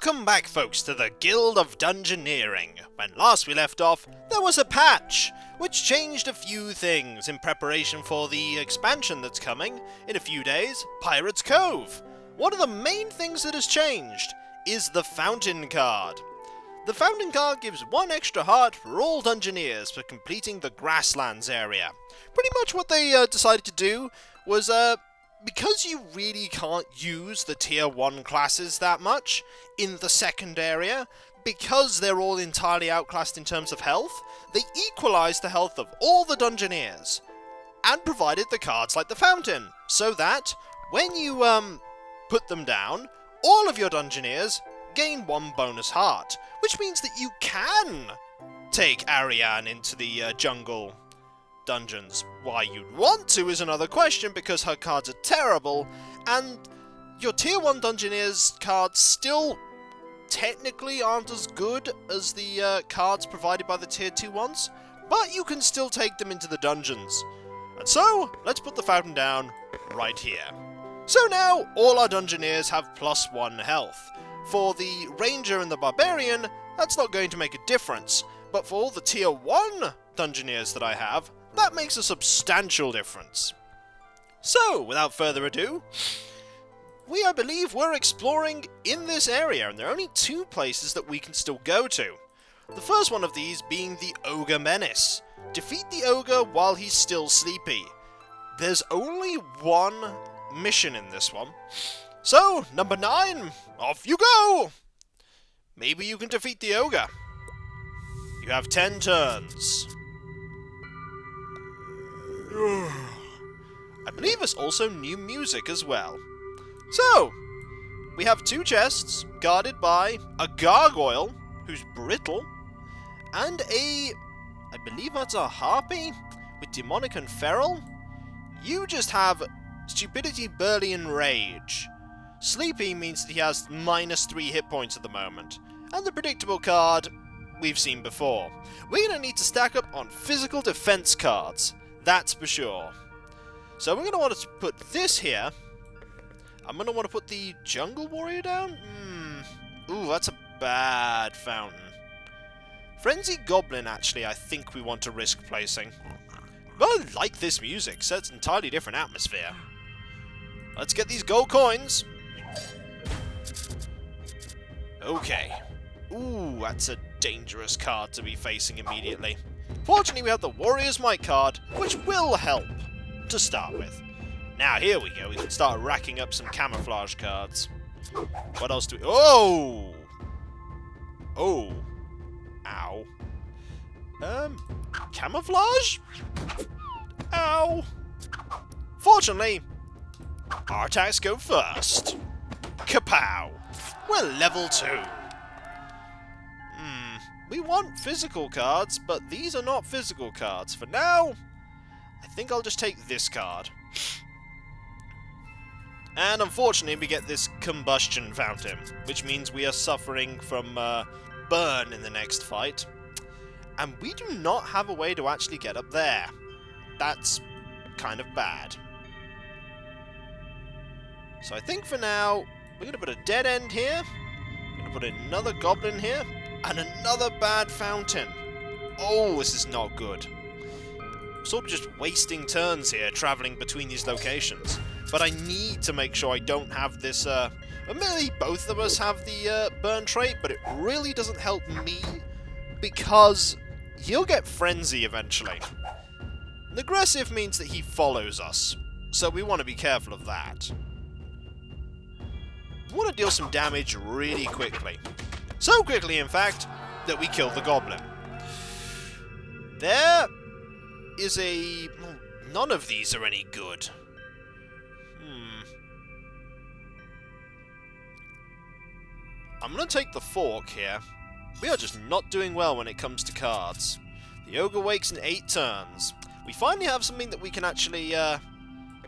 Welcome back, folks, to the Guild of Dungeoneering. When last we left off, there was a patch, which changed a few things in preparation for the expansion that's coming in a few days, Pirate's Cove. One of the main things that has changed is the Fountain card. The Fountain card gives 1 extra heart for all Dungeoneers for completing the Grasslands area. Pretty much what they decided to do was, because you really can't use the tier 1 classes that much in the second area, because they're all entirely outclassed in terms of health, they equalised the health of all the Dungeoneers, and provided the cards like the Fountain, so that when you put them down, all of your Dungeoneers gain 1 bonus heart, which means that you can take Ariane into the jungle dungeons. Why you'd want to is another question, because her cards are terrible, and your tier 1 Dungeoneers cards still technically aren't as good as the cards provided by the tier 2 ones, but you can still take them into the dungeons. And so, let's put the Fountain down right here. So now, all our Dungeoneers have +1 health. For the Ranger and the Barbarian, that's not going to make a difference, but for all the tier 1 Dungeoneers that I have, that makes a substantial difference. So, without further ado, I believe we're exploring in this area, and there are only 2 places that we can still go to. The first one of these being the Ogre Menace. Defeat the Ogre while he's still sleepy. There's only 1 mission in this one. So, number 9, off you go! Maybe you can defeat the Ogre. You have 10 turns. I believe there's also new music as well. So, we have 2 chests guarded by a gargoyle who's brittle, and I believe that's a harpy with demonic and feral. You just have stupidity, burly, and rage. Sleepy means that he has -3 hit points at the moment, and the predictable card we've seen before. We're going to need to stack up on physical defense cards, that's for sure. So we're going to want to put this here. I'm going to want to put the Jungle Warrior down? Ooh, that's a bad fountain. Frenzied Goblin, actually, I think we want to risk placing. But I like this music, sets an entirely different atmosphere. Let's get these gold coins. Okay. Ooh, that's a dangerous card to be facing immediately. Fortunately, we have the Warrior's Might card, which will help to start with. Now, here we go. We can start racking up some camouflage cards. What else do we... Oh! Oh. Ow. Camouflage? Ow. Fortunately, our attacks go first. Kapow! We're level 2. We want physical cards, but these are not physical cards. For now, I think I'll just take this card. And unfortunately, we get this combustion fountain, which means we are suffering from burn in the next fight. And we do not have a way to actually get up there. That's kind of bad. So I think for now, we're going to put a dead end here. We're going to put another goblin here. And another bad fountain. Oh, this is not good. I'm sort of just wasting turns here, travelling between these locations. But I need to make sure I don't have this, admittedly, both of us have the burn trait, but it really doesn't help me, because he'll get frenzy eventually. And aggressive means that he follows us, so we want to be careful of that. We want to deal some damage really quickly. So quickly, in fact, that we kill the goblin. There is a... None of these are any good. I'm going to take the fork here. We are just not doing well when it comes to cards. The Ogre wakes in 8 turns. We finally have something that we can actually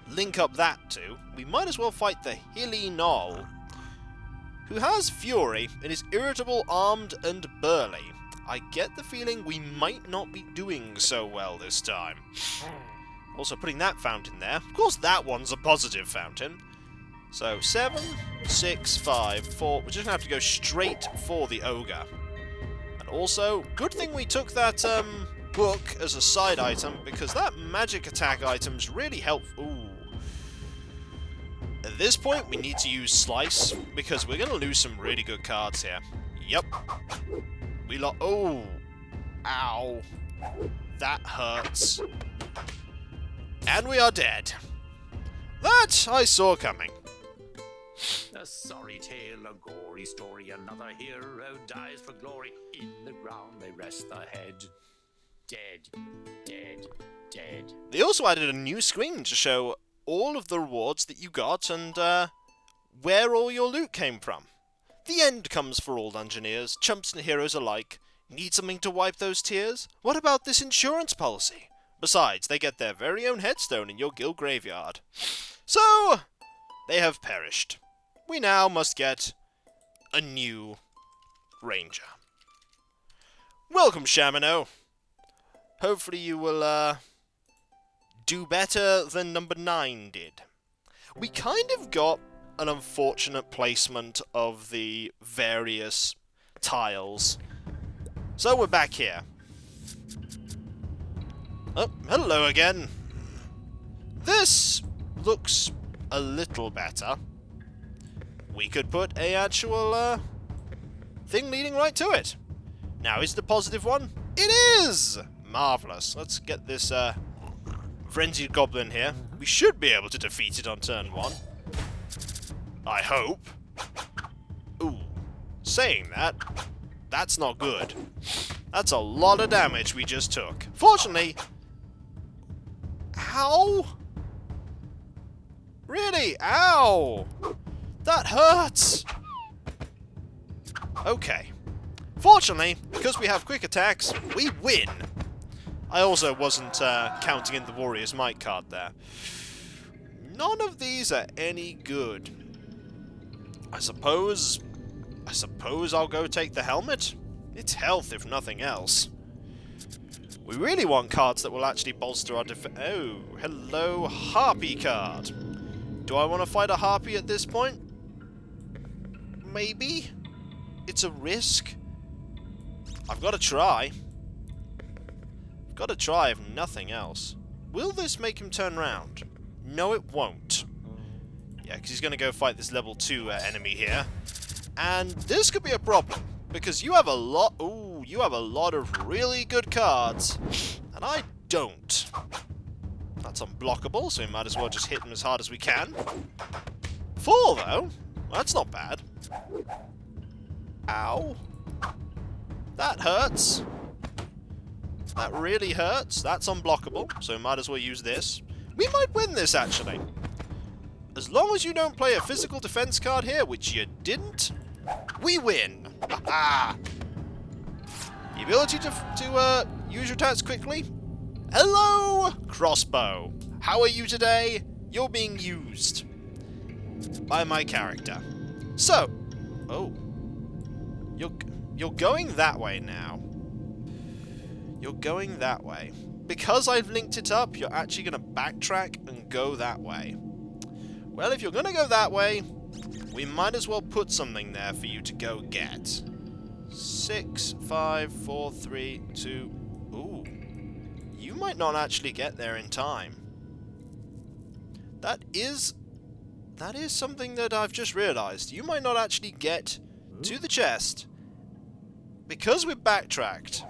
link up that to. We might as well fight the Hilly Knoll, who has Fury and is irritable, armed, and burly. I get the feeling we might not be doing so well this time. Also putting that fountain there. Of course that one's a positive fountain. So 7, 6, 5, 4. We're just gonna have to go straight for the ogre. And also, good thing we took that book as a side item, because that magic attack item's really helpful. Ooh. At this point, we need to use Slice, because we're gonna lose some really good cards here. Yep. Oh! Ow. That hurts. And we are dead. That I saw coming. A sorry tale, a gory story, another hero dies for glory. In the ground they rest their head. Dead, dead, dead. They also added a new screen to show all of the rewards that you got and where all your loot came from. The end comes for all Dungeoneers, chumps and heroes alike. Need something to wipe those tears? What about this insurance policy? Besides, they get their very own headstone in your guild graveyard. So, they have perished. We now must get a new ranger. Welcome, Shamino. Hopefully you will, do better than number 9 did. We kind of got an unfortunate placement of the various tiles. So we're back here. Oh, hello again. This looks a little better. We could put a actual, thing leading right to it. Now, is the positive one? It is! Marvellous. Let's get this, frenzied goblin here. We should be able to defeat it on turn 1. I hope. Ooh. Saying that, that's not good. That's a lot of damage we just took. Fortunately... Ow! Really? Ow! That hurts! Okay. Fortunately, because we have quick attacks, we win! I also wasn't counting in the Warrior's Might card there. None of these are any good. I suppose I'll go take the helmet? It's health, if nothing else. We really want cards that will actually bolster our defense. Oh, hello, Harpy card. Do I want to fight a Harpy at this point? Maybe? It's a risk. I've got to try. I've got to try, if nothing else. Will this make him turn round? No, it won't. Yeah, because he's going to go fight this level 2 enemy here. And this could be a problem, because you have a lot... Ooh, you have a lot of really good cards, and I don't. That's unblockable, so we might as well just hit him as hard as we can. 4, though? That's not bad. Ow. That hurts. That really hurts. That's unblockable, so we might as well use this. We might win this, actually. As long as you don't play a physical defense card here, which you didn't, we win! Ha-ha! The ability to use your attacks quickly? Hello, crossbow! How are you today? You're being used by my character. So, oh, you're going that way now. You're going that way. Because I've linked it up, you're actually going to backtrack and go that way. Well, if you're going to go that way, we might as well put something there for you to go get. 6, 5, 4, 3, 2... Ooh. You might not actually get there in time. That is something that I've just realised. You might not actually get to the chest. Because we've backtracked,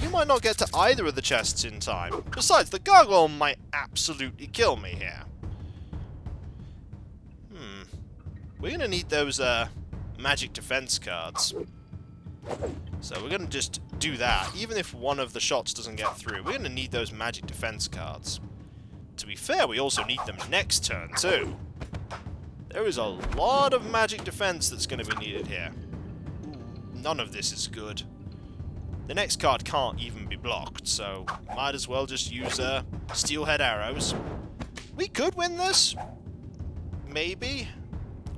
you might not get to either of the chests in time. Besides, the gargoyle might absolutely kill me here. We're going to need those magic defense cards. So we're going to just do that. Even if one of the shots doesn't get through, we're going to need those magic defense cards. To be fair, we also need them next turn, too. There is a lot of magic defense that's going to be needed here. None of this is good. The next card can't even be blocked, so might as well just use steelhead arrows. We could win this. Maybe.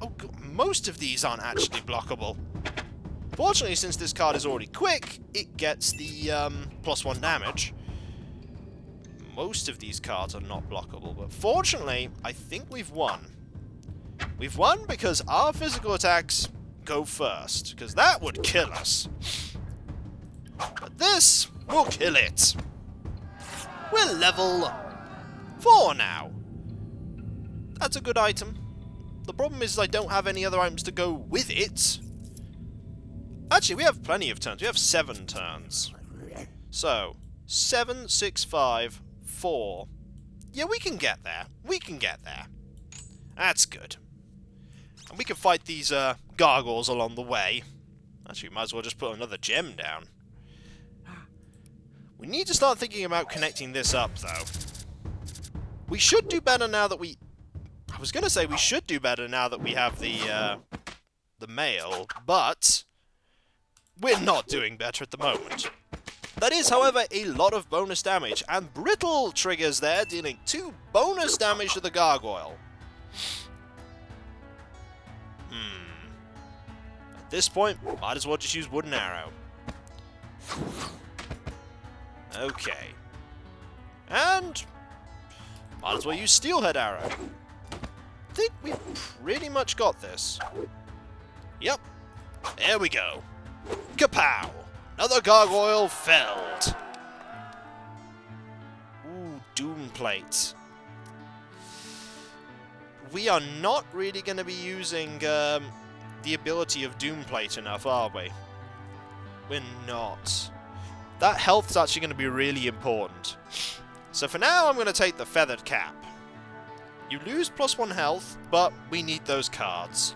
Oh, most of these aren't actually blockable. Fortunately, since this card is already quick, it gets the +1 damage. Most of these cards are not blockable, but fortunately, I think we've won. We've won because our physical attacks go first, because that would kill us. But this will kill it. We're level 4 now. That's a good item. The problem is I don't have any other items to go with it. Actually, we have plenty of turns. We have 7 turns. So, 7, 6, 5, 4. Yeah, we can get there. We can get there. That's good. And we can fight these gargoyles along the way. Actually, we might as well just put another gem down. We need to start thinking about connecting this up, though. We should do better now that we... I was going to say we should do better now that we have the mail, but we're not doing better at the moment. That is, however, a lot of bonus damage, and brittle triggers there, dealing 2 bonus damage to the gargoyle. At this point, might as well just use wooden arrow. Okay. And might as well use steelhead arrow. I think we've pretty much got this. Yep. There we go. Kapow! Another gargoyle felled. Ooh, doom plate. We are not really going to be using the ability of doom plate enough, are we? We're not. That health's actually going to be really important. So for now, I'm going to take the feathered cap. You lose +1 health, but we need those cards.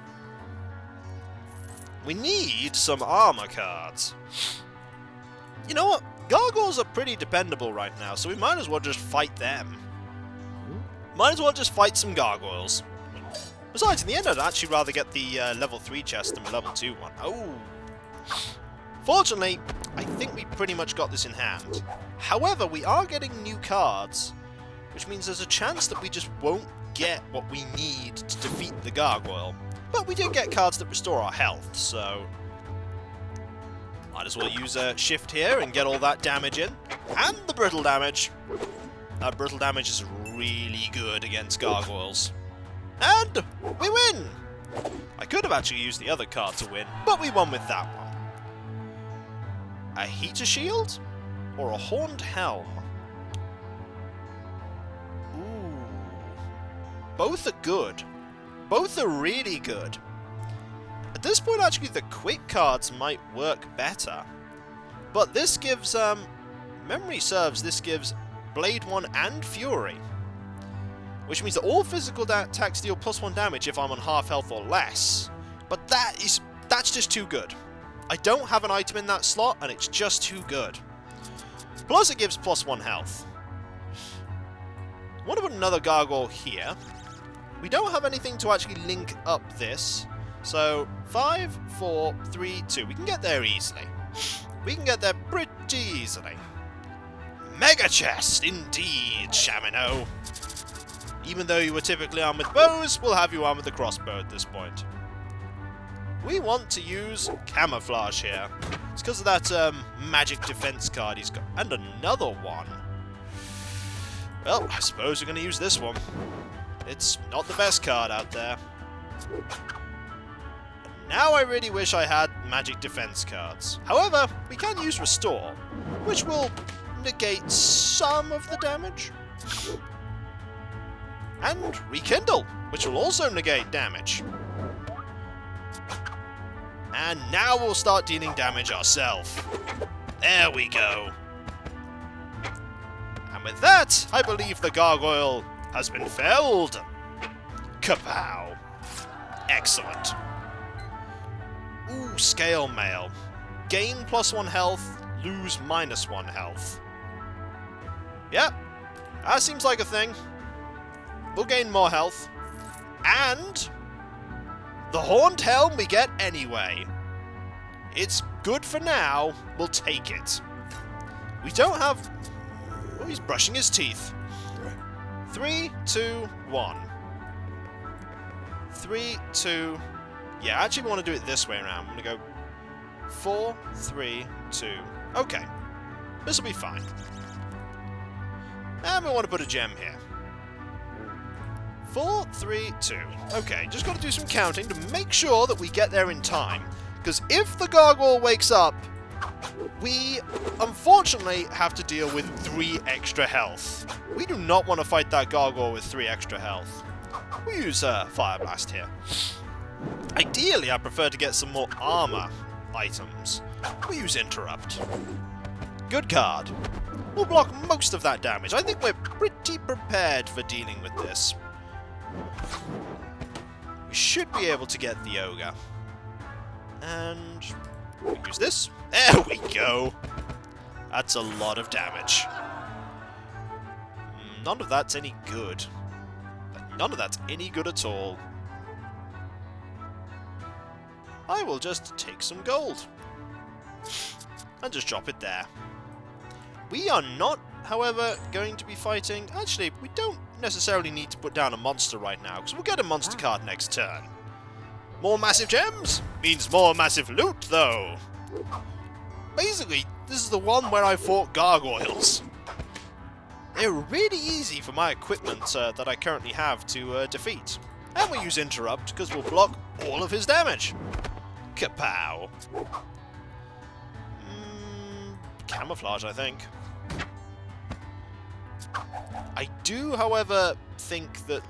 We need some armor cards. You know what? Gargoyles are pretty dependable right now, so we might as well just fight them. Might as well just fight some gargoyles. Besides, in the end, I'd actually rather get the level 3 chest than the level 2 one. Oh! Fortunately, I think we pretty much got this in hand. However, we are getting new cards, which means there's a chance that we just won't get what we need to defeat the gargoyle. But we did get cards that restore our health, so might as well use a shift here and get all that damage in. And the brittle damage. That brittle damage is really good against gargoyles. And we win! I could have actually used the other card to win, but we won with that one. A heater shield? Or a horned helm? Ooh. Both are good. Both are really good. At this point, actually, the quick cards might work better. But this gives, memory serves, this gives Blade 1 and Fury. Which means that all physical attacks deal +1 damage if I'm on half health or less. But that's just too good. I don't have an item in that slot, and it's just too good. Plus it gives +1 health. I want to put another gargoyle here. We don't have anything to actually link up this. So, 5, 4, 3, 2. We can get there easily. We can get there pretty easily. Mega chest, indeed, Shamino. Even though you were typically armed with bows, we'll have you armed with a crossbow at this point. We want to use camouflage here. It's because of that magic defense card he's got. And another one. Well, I suppose we're going to use this one. It's not the best card out there. Now I really wish I had magic defense cards. However, we can use Restore, which will negate some of the damage. And Rekindle, which will also negate damage. And now we'll start dealing damage ourselves. There we go. And with that, I believe the gargoyle has been felled. Kapow. Excellent. Ooh, scale mail. Gain +1 health, lose -1 health. Yep, that seems like a thing. We'll gain more health. And the horned helm we get anyway. It's good for now. We'll take it. We don't have... Oh, he's brushing his teeth. 3, 2, 1. 3, 2... Yeah, I actually want to do it this way around. I'm going to go 4, 3, 2. Okay. This will be fine. And we want to put a gem here. 4, 3, 2. Okay, just got to do some counting to make sure that we get there in time. Because if the gargoyle wakes up, we unfortunately have to deal with 3 extra health. We do not want to fight that gargoyle with 3 extra health. We use Fire Blast here. Ideally, I prefer to get some more armor items. We use Interrupt. Good card. We'll block most of that damage. I think we're pretty prepared for dealing with this. We should be able to get the ogre. And we use this. There we go. That's a lot of damage. None of that's any good. None of that's any good at all. I will just take some gold. And just drop it there. We are not, however, going to be fighting... Actually, we don't necessarily need to put down a monster right now, because we'll get a monster card next turn. More massive gems means more massive loot, though. Basically, this is the one where I fought gargoyles. They're really easy for my equipment that I currently have to defeat. And we use Interrupt, because we'll block all of his damage. Kapow. Camouflage, I think. I do, however, think that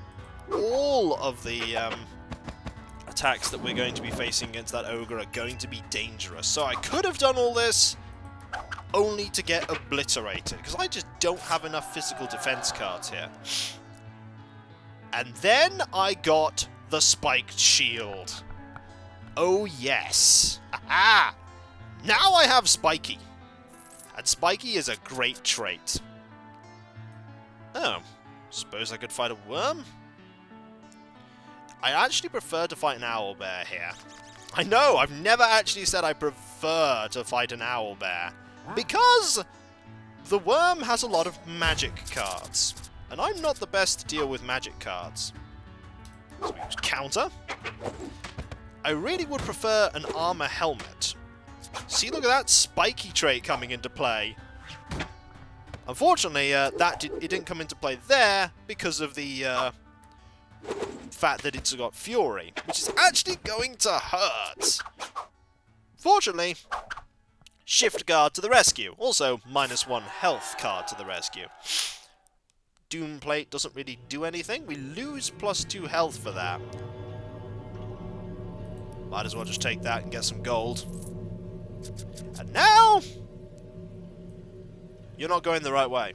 all of the attacks that we're going to be facing against that ogre are going to be dangerous. So I could have done all this only to get obliterated, because I just don't have enough physical defense cards here. And then I got the spiked shield. Oh yes. Aha! Now I have Spiky. And Spiky is a great trait. Oh, suppose I could fight a worm? I actually prefer to fight an owlbear here. I know, I've never actually said I prefer to fight an owlbear, because the worm has a lot of magic cards, and I'm not the best to deal with magic cards. So we use counter. I really would prefer an armor helmet. See, look at that spiky trait coming into play. Unfortunately, it didn't come into play there because of the fact that it's got Fury, which is actually going to hurt. Fortunately, Shift Guard to the rescue. Also, -1 health card to the rescue. Doom Plate doesn't really do anything. We lose +2 health for that. Might as well just take that and get some gold. And now, you're not going the right way.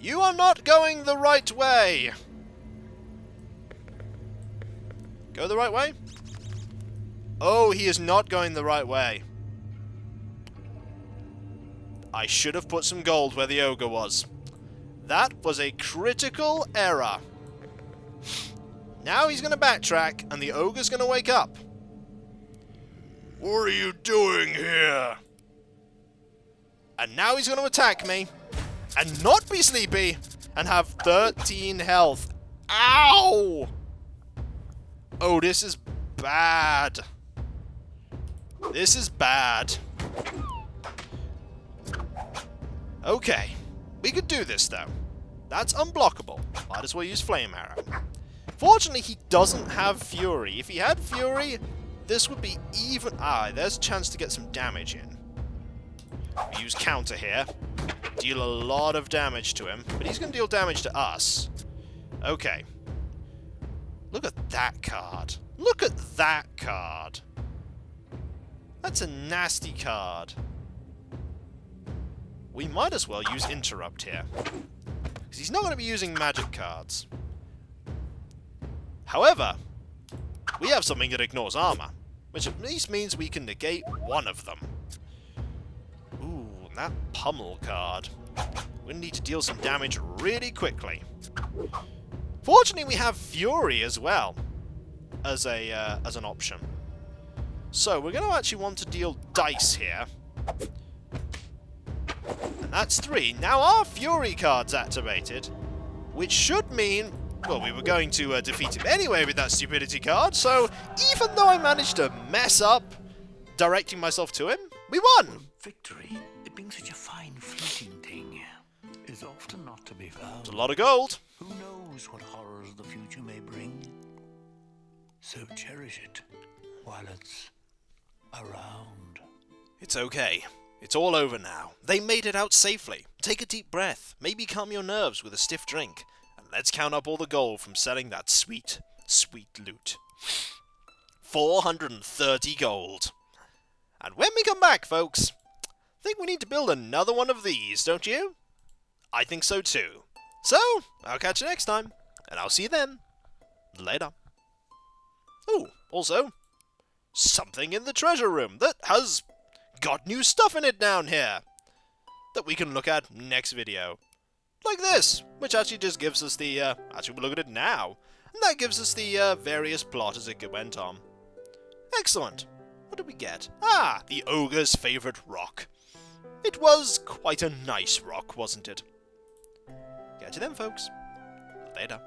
You are not going the right way. Go the right way? Oh, he is not going the right way. I should have put some gold where the ogre was. That was a critical error. Now he's going to backtrack, and the ogre's going to wake up. What are you doing here? And now he's going to attack me, and not be sleepy, and have 13 health. Ow! Oh, this is bad. This is bad. Okay. We could do this, though. That's unblockable. Might as well use Flame Arrow. Fortunately, he doesn't have Fury. If he had Fury, this would be even... there's a chance to get some damage in. We use counter here. Deal a lot of damage to him, but he's going to deal damage to us. Okay. Look at that card. Look at that card. That's a nasty card. We might as well use Interrupt here, because he's not going to be using magic cards. However, we have something that ignores armor, which at least means we can negate one of them. Ooh, that pummel card. We need to deal some damage really quickly. Fortunately, we have Fury as well as an option. So we're going to actually want to deal dice here. And that's 3. Now our Fury card's activated, which should mean, well, we were going to defeat him anyway with that stupidity card, so even though I managed to mess up directing myself to him, we won! Victory, it being such a fine fleeting thing, is often not to be found. It's a lot of gold. Who knows knows what horrors the future may bring. So cherish it while it's around. It's okay. It's all over now. They made it out safely. Take a deep breath. Maybe calm your nerves with a stiff drink. And let's count up all the gold from selling that sweet, sweet loot. 430 gold. And when we come back, folks, I think we need to build another one of these, don't you? I think so too. So, I'll catch you next time. And I'll see you then. Later. Oh, also, something in the treasure room that has got new stuff in it down here that we can look at next video. Like this, which actually just gives us the, actually we'll look at it now, and that gives us the various plot as it went on. Excellent. What did we get? Ah, the ogre's favourite rock. It was quite a nice rock, wasn't it? Catch you then, folks. Later.